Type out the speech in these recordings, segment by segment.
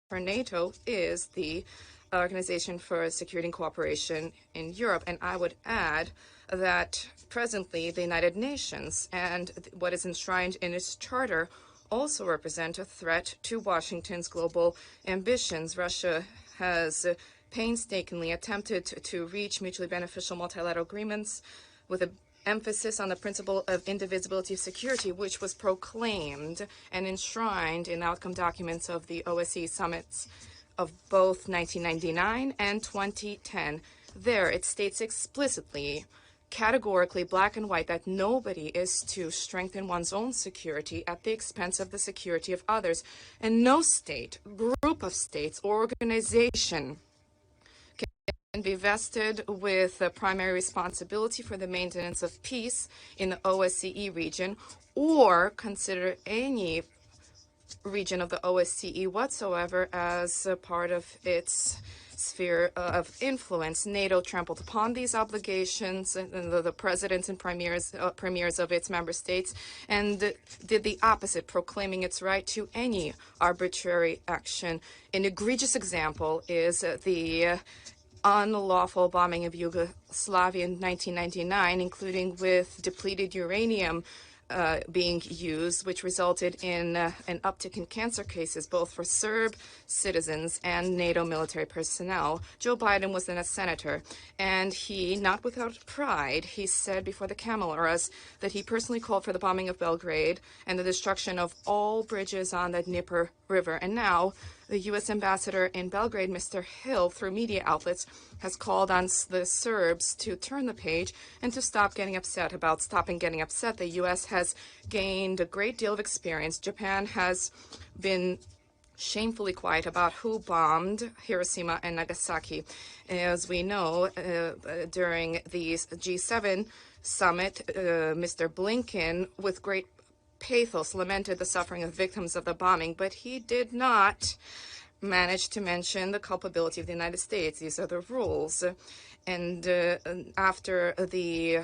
for NATO is the Organization for Security and Cooperation in Europe. And I would add that presently the United Nations and what is enshrined in its charter also represent a threat to Washington's global ambitions. Russia has painstakingly attempted to reach mutually beneficial multilateral agreements with an emphasis on the principle of indivisibility of security, which was proclaimed and enshrined in outcome documents of the OSCE summits of both 1999 and 2010. There, it states explicitly, categorically, black and white, that nobody is to strengthen one's own security at the expense of the security of others. And no state, group of states, or organization can be vested with the primary responsibility for the maintenance of peace in the OSCE region, or consider any region of the OSCE whatsoever as a part of its sphere of influence. NATO trampled upon these obligations, and the presidents and premiers of its member states, and did the opposite, proclaiming its right to any arbitrary action. An egregious example is the unlawful bombing of Yugoslavia in 1999, including with depleted uranium being used, which resulted in an uptick in cancer cases, both for Serb citizens and NATO military personnel. Joe Biden was then a senator, and he, not without pride, he said before the cameras that he personally called for the bombing of Belgrade and the destruction of all bridges on the Dnieper River. And now, the U.S. ambassador in Belgrade, Mr. Hill, through media outlets, has called on the Serbs to turn the page and to stop getting upset. About stopping getting upset, the U.S. has gained a great deal of experience. Japan has been shamefully quiet about who bombed Hiroshima and Nagasaki. As we know, during the G7 summit, Mr. Blinken, with great pathos, lamented the suffering of victims of the bombing, but he did not manage to mention the culpability of the United States. These are the rules. And after the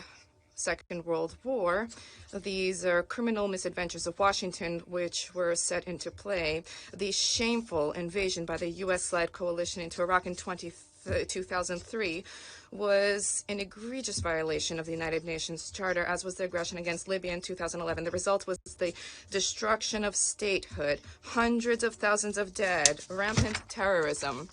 Second World War, these are criminal misadventures of Washington which were set into play. The shameful invasion by the U.S.-led coalition into Iraq in 2003 was an egregious violation of the United Nations Charter, as was the aggression against Libya in 2011. The result was the destruction of statehood, hundreds of thousands of dead, rampant terrorism.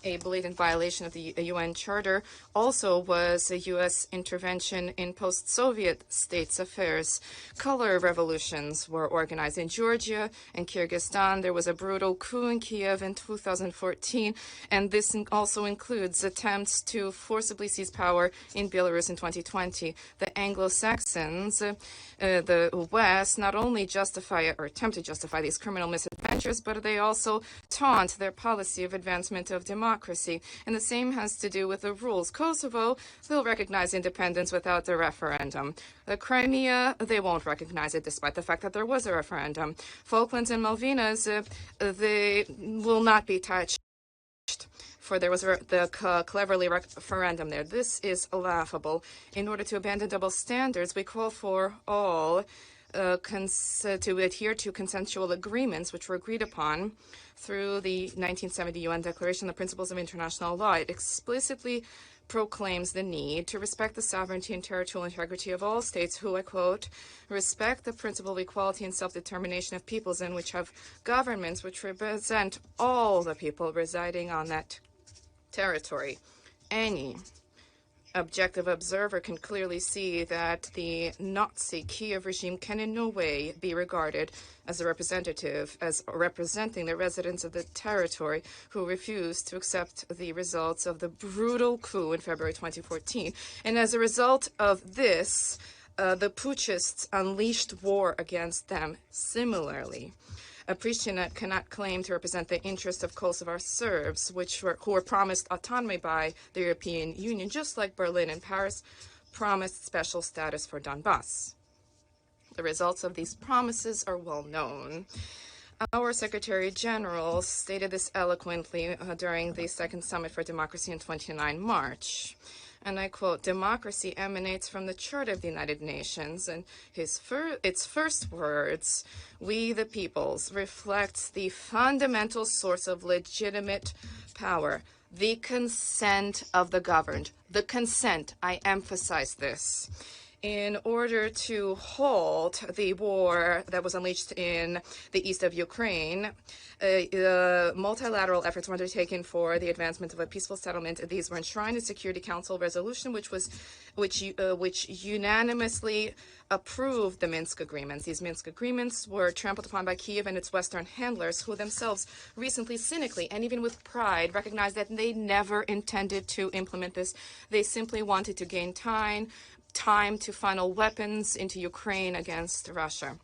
A blatant violation of the UN Charter also was a U.S. intervention in post-Soviet states' affairs. Color revolutions were organized in Georgia and Kyrgyzstan. There was a brutal coup in Kiev in 2014, and this also includes attempts to forcibly seize power in Belarus in 2020. The Anglo-Saxons, the West, not only justify or attempt to justify these criminal misadventures, but they also taunt their policy of advancement of democracy. And the same has to do with the rules. Kosovo, they'll recognize independence without the referendum. The Crimea, they won't recognize it despite the fact that there was a referendum. Falklands and Malvinas, they will not be touched, for there was the cleverly referendum there. This is laughable. In order to abandon double standards, we call for all to adhere to consensual agreements which were agreed upon through the 1970 UN Declaration on the Principles of International Law. It explicitly proclaims the need to respect the sovereignty and territorial integrity of all states who, I quote, respect the principle of equality and self-determination of peoples, and which have governments which represent all the people residing on that territory. Any objective observer can clearly see that the Nazi Kiev regime can in no way be regarded as a representative, as representing the residents of the territory who refused to accept the results of the brutal coup in February 2014. And as a result of this, the putschists unleashed war against them. Similarly, Pristina cannot claim to represent the interests of Kosovar Serbs, who were promised autonomy by the European Union, just like Berlin and Paris promised special status for Donbass. The results of these promises are well known. Our Secretary General stated this eloquently during the Second Summit for Democracy on 29 March. and I quote, "Democracy emanates from the Charter of the United Nations," and its first words, "We the peoples," reflects the fundamental source of legitimate power, the consent of the governed. The consent, I emphasize this. In order to halt the war that was unleashed in the east of Ukraine, multilateral efforts were undertaken for the advancement of a peaceful settlement. These were enshrined in Security Council resolution, which unanimously approved the Minsk agreements. These Minsk agreements were trampled upon by Kiev and its Western handlers, who themselves recently cynically and even with pride recognized that they never intended to implement this. They simply wanted to gain time to funnel weapons into Ukraine against Russia.